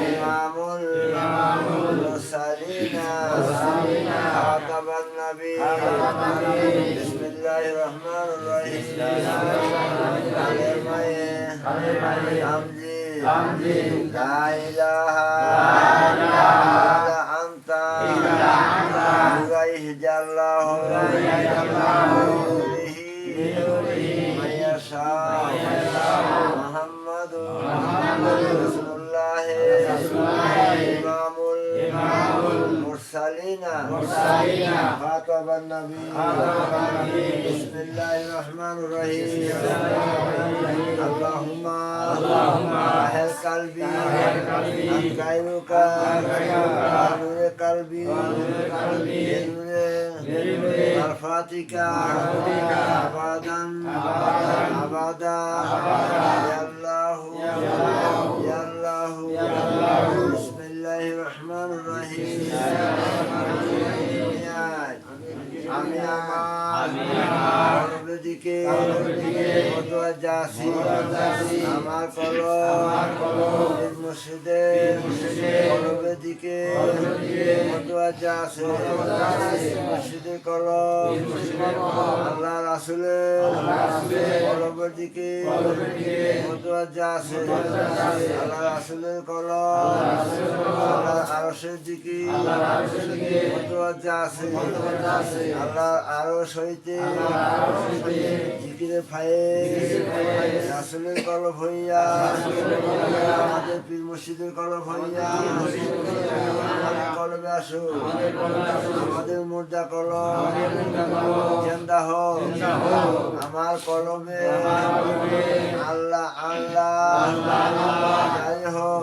ইমামুল মুরসালিন খাতাবান নবী বিসমিল্লাহির রহমানির রহিম আলেমায়ে আমজি লা ইলাহা ইল্লা আনতা ইলাইহি জাল্লাহু ইমামুল মুরসালিন খাতাবান নবী বিসমিল্লাহির রহমানির রহিম আল্লাহুম্মা আহল কলবি আনকাইরুকা নূরে কলবি নূরে মারফাতিকা আবাদান আবাদা ইয়া আল্লাহু ইয়া আল্লাহু বিসমিল্লাহির রহমানির রহিম আমি আমার দিকে মুতওয়াজ্জা আছি আমার কলব মুর্শিদের দিকে মুতওয়াজ্জা আছে মুর্শিদের কলব আল্লাহ রাসূলের কলবের দিকে মুতওয়াজ্জা আছে আল্লাহ রাসূলের কলব আল্লাহ আরশের দিকে মুতওয়াজ্জা আছে আল্লাহ আরশ হইতে জিকিরে ফায়েজ রাসূলের কলব হইয়া আমাদের পীর মুর্শিদের কলব হইয়া আমাদের কলবে আসো আমাদের মুর্দা কলব জিন্দা হোক আমার কলবে আল্লাহ আল্লাহ জারি হোক